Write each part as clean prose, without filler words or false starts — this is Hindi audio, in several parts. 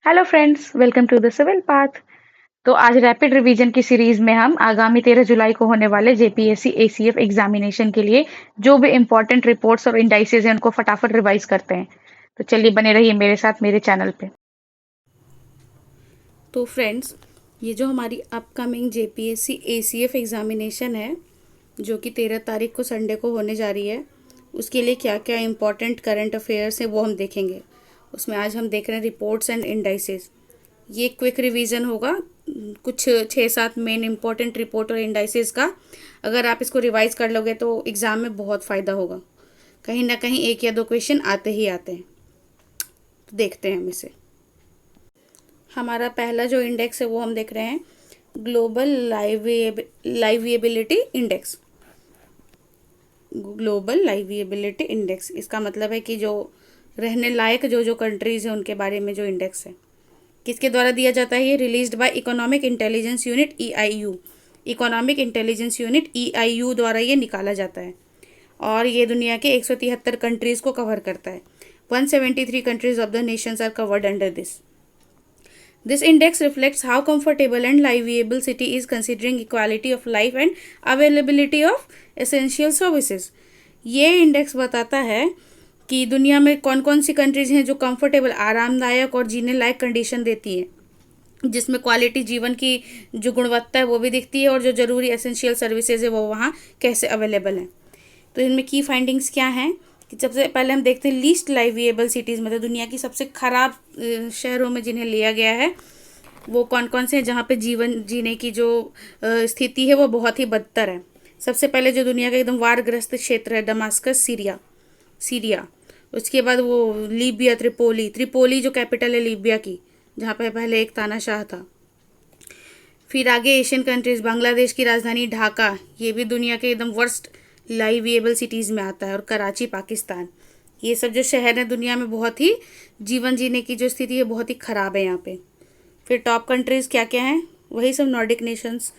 Hello friends, welcome to the civil path. तो आज रैपिड रिवीजन की सीरीज में हम आगामी 13 जुलाई को होने वाले जेपीएससी एसीएफ एग्जामिनेशन के लिए जो भी इंपॉर्टेंट रिपोर्ट्स और इंडाइसेस हैं उनको फटाफट रिवाइज करते हैं। तो चलिए बने रहिए मेरे साथ मेरे चैनल पे। तो फ्रेंड्स, ये जो हमारी अपकमिंग जेपीएससी एसीएफ एग्ज़ामिनेशन है जो कि 13 तारीख को संडे को होने जा रही है, उसके लिए क्या क्या इम्पोर्टेंट करंट अफेयर्स हैं वो हम देखेंगे। उसमें आज हम देख रहे हैं रिपोर्ट्स एंड इंडाइसेस। ये क्विक रिवीजन होगा कुछ 6-7 मेन इम्पोर्टेंट रिपोर्ट और इंडाइसेस का। अगर आप इसको रिवाइज कर लोगे तो एग्ज़ाम में बहुत फ़ायदा होगा। कहीं ना कहीं एक या दो क्वेश्चन आते ही आते हैं। तो देखते हैं हम इसे। हमारा पहला जो इंडेक्स है वो हम देख रहे हैं ग्लोबल लाइविएबिलिटी इंडेक्स। ग्लोबल लाइविएबिलिटी इंडेक्स इसका मतलब है कि जो रहने लायक जो जो कंट्रीज़ हैं उनके बारे में जो इंडेक्स है, किसके द्वारा दिया जाता है। ये released by economic intelligence unit EIU. Economic intelligence unit EIU द्वारा ये निकाला जाता है और ये दुनिया के 173 कंट्रीज़ को कवर करता है। 173 countries of the nations are covered under this. This index reflects how comfortable and livable city is considering equality of life and availability of essential services. ये इंडेक्स बताता है कि दुनिया में कौन कौन सी कंट्रीज़ हैं जो कंफर्टेबल, आरामदायक और जीने लायक कंडीशन देती हैं, जिसमें क्वालिटी जीवन की जो गुणवत्ता है वो भी दिखती है और जो ज़रूरी एसेंशियल सर्विसेज है वो वहाँ कैसे अवेलेबल हैं। तो इनमें की फाइंडिंग्स क्या हैं कि सबसे पहले हम देखते हैं लीस्ट लाइविएबल सिटीज़, मतलब दुनिया की सबसे ख़राब शहरों में जिन्हें लिया गया है वो कौन कौन से हैं जहाँ पे जीवन जीने की जो स्थिति है वो बहुत ही बदतर है। सबसे पहले जो दुनिया का एकदम वारग्रस्त क्षेत्र है दमास्कस, सीरिया। उसके बाद वो लीबिया, त्रिपोली जो कैपिटल है लीबिया की, जहाँ पे पहले एक तानाशाह था। फिर आगे एशियन कंट्रीज़, बांग्लादेश की राजधानी ढाका, ये भी दुनिया के एकदम वर्स्ट लाइविएबल सिटीज़ में आता है। और कराची, पाकिस्तान। ये सब जो शहर हैं दुनिया में बहुत ही जीवन जीने की जो स्थिति है बहुत ही ख़राब है यहाँ पे। फिर टॉप कंट्रीज़ क्या क्या हैं, वही सब Nordic Nations,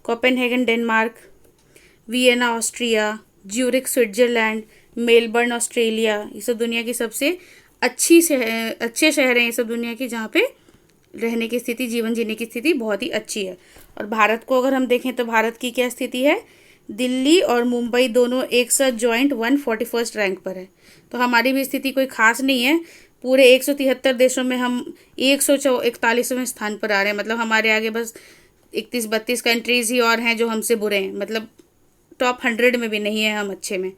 Copenhagen Denmark, Vienna Austria, Zurich Switzerland, Melbourne Australia. ये सब दुनिया की सबसे अच्छे शहर हैं ये सब दुनिया की, जहाँ पे रहने की स्थिति, जीवन जीने की स्थिति बहुत ही अच्छी है। और भारत को अगर हम देखें तो भारत की क्या स्थिति है, दिल्ली और मुंबई दोनों एक साथ जॉइंट 141st रैंक पर है। तो हमारी भी स्थिति कोई खास नहीं है। पूरे 173 देशों में हम 141वें स्थान पर आ रहे हैं। मतलब हमारे आगे बस 31-32 कंट्रीज़ ही और हैं जो हमसे बुरे हैं, मतलब टॉप 100 में भी नहीं है हम अच्छे में।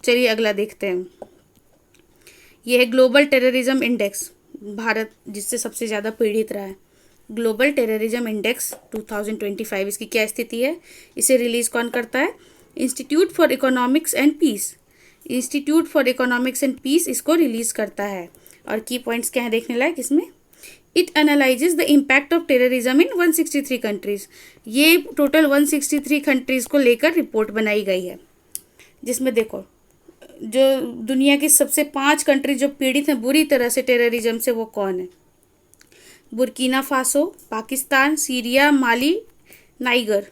चलिए अगला देखते हैं। यह है ग्लोबल टेररिज्म इंडेक्स। भारत जिससे सबसे ज़्यादा पीड़ित रहा है। ग्लोबल टेररिज्म इंडेक्स 2025, इसकी क्या स्थिति है, इसे रिलीज़ कौन करता है, institute for economics and peace. Institute for economics and peace इसको रिलीज़ करता है। और की पॉइंट्स क्या है देखने लायक इसमें। It analyses the impact of terrorism in 163 countries. ये टोटल 163 कंट्रीज़ को लेकर रिपोर्ट बनाई गई है, जिसमें देखो जो दुनिया की सबसे 5 कंट्री जो पीड़ित हैं बुरी तरह से टेररिज्म से, वो कौन है। बुर्किना फासो, पाकिस्तान, सीरिया, माली, नाइगर।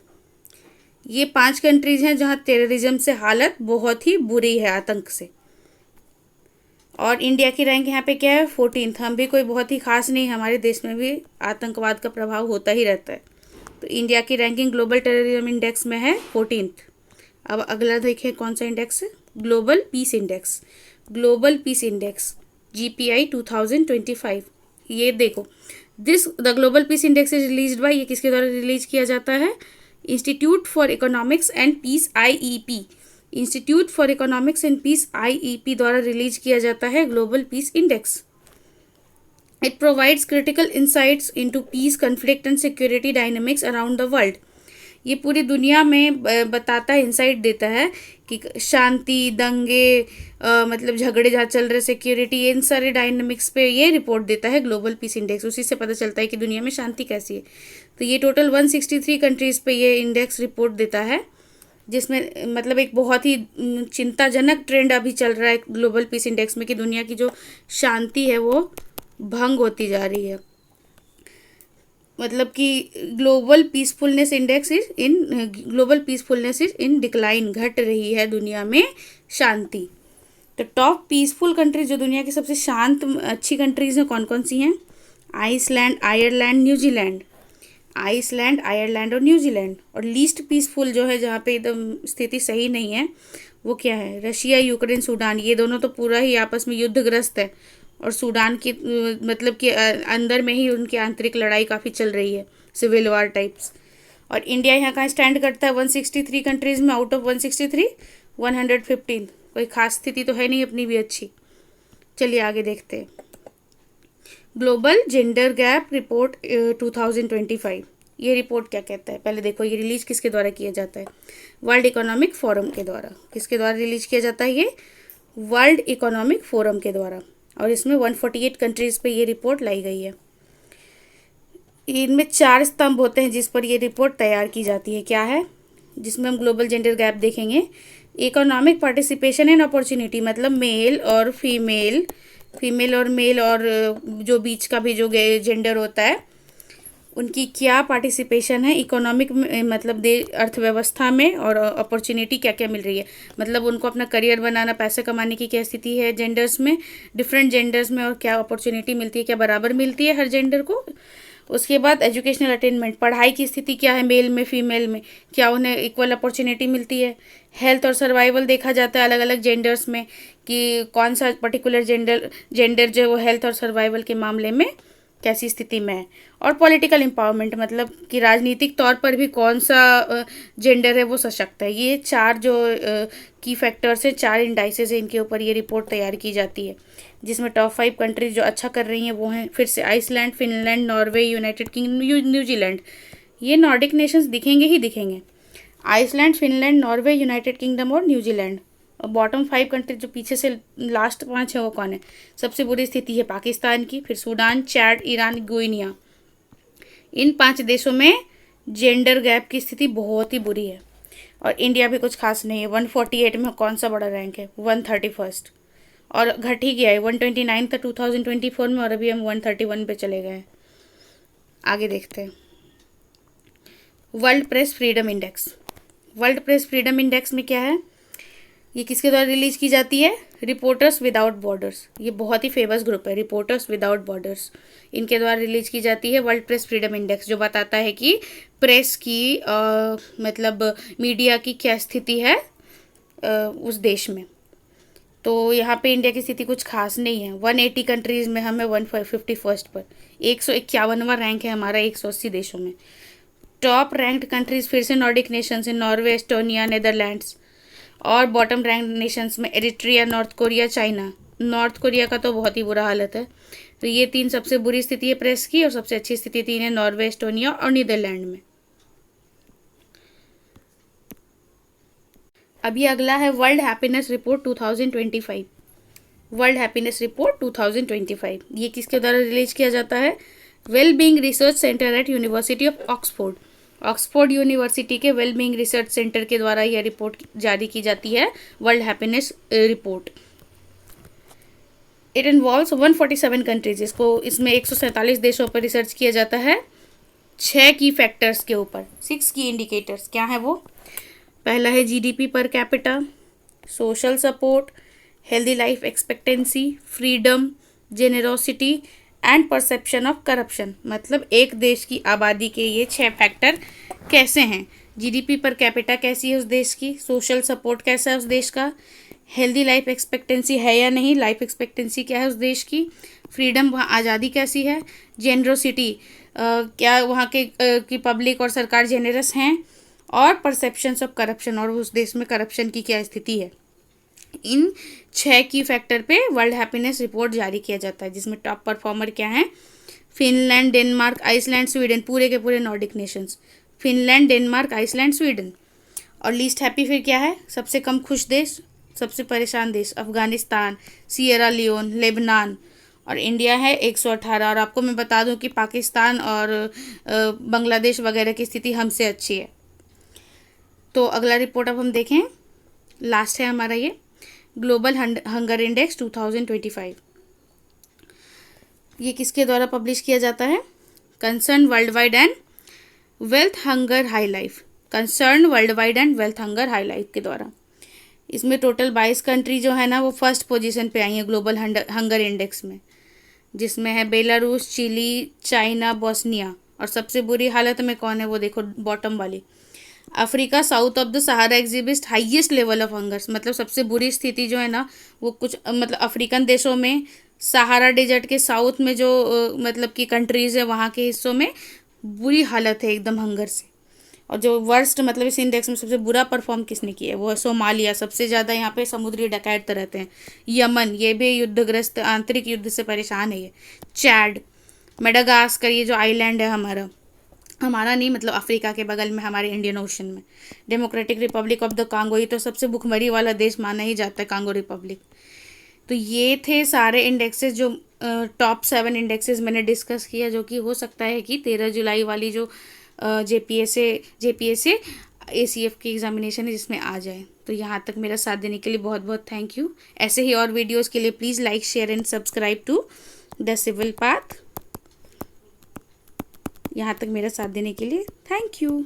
ये 5 कंट्रीज हैं जहाँ टेररिज्म से हालत बहुत ही बुरी है, आतंक से। और इंडिया की रैंक यहाँ पे क्या है, 14th। हम भी कोई बहुत ही खास नहीं, हमारे देश में भी आतंकवाद का प्रभाव होता ही रहता है। तो इंडिया की रैंकिंग ग्लोबल टेररिज्म इंडेक्स में है 14th। अब अगला देखिए कौन सा इंडेक्स है, global peace index. Global peace index GPI 2025। ये देखो, this the global peace index is released by, ये किसके द्वारा रिलीज किया जाता है, institute for economics and peace IEP। Institute for economics and peace IEP द्वारा रिलीज किया जाता है global peace index. It provides critical insights into peace, conflict and security dynamics around the world. ये पूरी दुनिया में बताता है, इंसाइट देता है कि शांति, दंगे, मतलब झगड़े जहाँ चल रहे, सिक्योरिटी, इन सारे डायनामिक्स पे ये रिपोर्ट देता है ग्लोबल पीस इंडेक्स। उसी से पता चलता है कि दुनिया में शांति कैसी है। तो ये टोटल 163 कंट्रीज़ पे ये इंडेक्स रिपोर्ट देता है, जिसमें मतलब एक बहुत ही चिंताजनक ट्रेंड अभी चल रहा है ग्लोबल पीस इंडेक्स में कि दुनिया की जो शांति है वो भंग होती जा रही है। मतलब कि global peacefulness is in decline, घट रही है दुनिया में शांति। तो टॉप पीसफुल कंट्रीज जो दुनिया की सबसे शांत अच्छी कंट्रीज़ हैं कौन कौन सी हैं, Iceland, Ireland, New Zealand. Iceland, Ireland और न्यूजीलैंड। और लीस्ट पीसफुल जो है, जहाँ पे एकदम स्थिति सही नहीं है, वो क्या है? Russia, Ukraine, Sudan. ये दोनों तो पूरा ही आपस में युद्धग्रस्त है। और सूडान की मतलब कि अंदर में ही उनकी आंतरिक लड़ाई काफ़ी चल रही है, सिविल वार टाइप्स। और इंडिया यहाँ कहाँ स्टैंड करता है? 163 कंट्रीज़ में, आउट ऑफ 163 115। कोई खास स्थिति तो है नहीं अपनी भी अच्छी। चलिए आगे देखते हैं। Global gender gap report 2025। ये रिपोर्ट क्या कहता है? पहले देखो, ये रिलीज किसके द्वारा किया जाता है? वर्ल्ड इकोनॉमिक फोरम के द्वारा। किसके द्वारा रिलीज किया जाता है ये? वर्ल्ड इकोनॉमिक फोरम के द्वारा। और इसमें 148 कंट्रीज़ पे ये रिपोर्ट लाई गई है। इनमें 4 स्तंभ होते हैं जिस पर ये रिपोर्ट तैयार की जाती है। क्या है? जिसमें हम ग्लोबल जेंडर गैप देखेंगे। इकोनॉमिक पार्टिसिपेशन एंड अपॉर्चुनिटी, मतलब मेल और फीमेल, फीमेल और मेल और जो बीच का भी जो जेंडर होता है, उनकी क्या पार्टिसिपेशन है इकोनॉमिक में, मतलब अर्थव्यवस्था में, और अपॉर्चुनिटी क्या क्या मिल रही है, मतलब उनको अपना करियर बनाना, पैसे कमाने की क्या स्थिति है जेंडर्स में, डिफरेंट जेंडर्स में, और क्या अपॉर्चुनिटी मिलती है, क्या बराबर मिलती है हर जेंडर को। उसके बाद एजुकेशनल अटेनमेंट, पढ़ाई की स्थिति क्या है मेल में, फीमेल में, क्या उन्हें इक्वल अपॉर्चुनिटी मिलती है। हेल्थ और सर्वाइवल देखा जाता है अलग अलग जेंडर्स में, कि कौन सा पर्टिकुलर जेंडर जो वो हेल्थ और सर्वाइवल के मामले में कैसी स्थिति में है। और पॉलिटिकल एम्पावरमेंट, मतलब कि राजनीतिक तौर पर भी कौन सा जेंडर है वो सशक्त है। ये 4 जो की फैक्टर्स हैं, 4 इंडाइसेस हैं, इनके ऊपर ये रिपोर्ट तैयार की जाती है। जिसमें टॉप 5 कंट्रीज जो अच्छा कर रही हैं वो हैं फिर से Iceland, Finland, Norway, United Kingdom, New Zealand. ये नॉर्डिक नेशंस दिखेंगे ही दिखेंगे। Iceland, Finland, Norway, United Kingdom और न्यूजीलैंड। और बॉटम 5 कंट्री जो पीछे से लास्ट 5 है वो कौन है? सबसे बुरी स्थिति है पाकिस्तान की, फिर सूडान, चैड, ईरान, गुइनिया। इन 5 देशों में जेंडर गैप की स्थिति बहुत ही बुरी है। और इंडिया भी कुछ खास नहीं है। 148 में कौन सा बड़ा रैंक है? 131। और घट ही गया है, 129 था 2024 में, और अभी हम 131 पे चले गए हैं। आगे देखते हैं। World press freedom index. World press freedom index में क्या है? ये किसके द्वारा रिलीज की जाती है? Reporters without borders. ये बहुत ही फेमस ग्रुप है, रिपोर्टर्स विदाउट बॉर्डर्स। इनके द्वारा रिलीज की जाती है वर्ल्ड प्रेस फ्रीडम इंडेक्स, जो बताता है कि प्रेस की मतलब मीडिया की क्या स्थिति है उस देश में। तो यहाँ पे इंडिया की स्थिति कुछ खास नहीं है। 180 कंट्रीज़ में हमें 151st पर, 151वां रैंक है हमारा 180 देशों में। टॉप रैंक्ड कंट्रीज़ फिर से नॉर्डिक नेशंस हैं, नॉर्वे, एस्टोनिया, नेदरलैंड्स। और बॉटम रैंक नेशंस में Eritrea, north Korea, China. North Korea का तो बहुत ही बुरा हालत है। तो ये 3 सबसे बुरी स्थिति है प्रेस की, और सबसे अच्छी स्थिति 3 है, नॉर्वे, एस्टोनिया और नीदरलैंड में। अभी अगला है world happiness report 2025। World happiness report 2025 ये किसके द्वारा रिलीज किया जाता है? Well being research centre at university of Oxford. Oxford university के वेल बीइंग रिसर्च सेंटर के द्वारा यह रिपोर्ट जारी की जाती है, world happiness report. It involves 147 countries. इसमें 147 देशों पर रिसर्च किया जाता है 6 की फैक्टर्स के ऊपर, 6 की इंडिकेटर्स। क्या है वो? पहला है GDP per capita, social support, healthy life expectancy, freedom, generosity and perception of corruption. मतलब एक देश की आबादी के ये 6 फैक्टर कैसे हैं? जीडीपी पर कैपिटा कैसी है उस देश की, सोशल सपोर्ट कैसा है उस देश का, हेल्दी लाइफ एक्सपेक्टेंसी है या नहीं, लाइफ एक्सपेक्टेंसी क्या है उस देश की, फ्रीडम वहाँ आज़ादी कैसी है, जेनरोसिटी क्या वहाँ के की पब्लिक और सरकार जेनरस हैं, और परसेप्शंस ऑफ करप्शन, और उस देश में करप्शन की क्या स्थिति है। इन 6 की फैक्टर पे वर्ल्ड हैप्पीनेस रिपोर्ट जारी किया जाता है, जिसमें टॉप परफॉर्मर क्या हैं? Finland, Denmark, Iceland, Sweden. पूरे के पूरे Nordic nations, Finland, Denmark, Iceland, Sweden. और लीस्ट हैप्पी फिर क्या है? सबसे कम खुश देश, सबसे परेशान देश, अफगानिस्तान, सियरा लियोन, लेबनान। और इंडिया है 118। और आपको मैं बता दूं कि पाकिस्तान और बांग्लादेश वगैरह की स्थिति हमसे अच्छी है। तो अगला रिपोर्ट अब हम देखें, लास्ट है हमारा ये ग्लोबल हंगर इंडेक्स 2025। ये किसके द्वारा पब्लिश किया जाता है? Concern world wide and wealth hunger high life. Concern world wide and wealth hunger high life के द्वारा। इसमें टोटल 22 कंट्री जो है ना वो फर्स्ट पोजीशन पे आई है ग्लोबल हंगर इंडेक्स में। जिसमें है बेलारूस, चिली, चाइना, बोस्निया। और सबसे बुरी हालत में कौन है वो देखो, बॉटम वाली, Africa south of the Sahara exhibit highest level of hungers. मतलब सबसे बुरी स्थिति जो है ना वो कुछ मतलब अफ्रीकन देशों में, सहारा डेजर्ट के साउथ में जो मतलब कि कंट्रीज़ है वहाँ के हिस्सों में बुरी हालत है एकदम हंगर से। और जो वर्स्ट मतलब इस इंडेक्स में सबसे बुरा परफॉर्म किसने किया है वो है सोमालिया। सबसे ज़्यादा यहाँ पे समुद्री डकैत रहते हैं। यमन, ये भी युद्धग्रस्त, आंतरिक युद्ध से परेशान है ये। चैड, मेडागास्कर, ये जो आइलैंड है हमारा, हमारा नहीं मतलब अफ्रीका के बगल में हमारे इंडियन ओशन में। Democratic Republic of the Congo, ये तो सबसे भुखमरी वाला देश माना ही जाता है, कांगो रिपब्लिक। तो ये थे सारे इंडेक्सेस जो टॉप 7 इंडेक्सेस मैंने डिस्कस किया, जो कि हो सकता है कि 13 जुलाई वाली जो जेपीएसए एसीएफ की एग्जामिनेशन है जिसमें आ जाए। तो यहाँ तक मेरा साथ देने के लिए बहुत बहुत थैंक यू। ऐसे ही और वीडियोस के लिए please like, share and subscribe to the civil path. यहाँ तक मेरा साथ देने के लिए थैंक यू।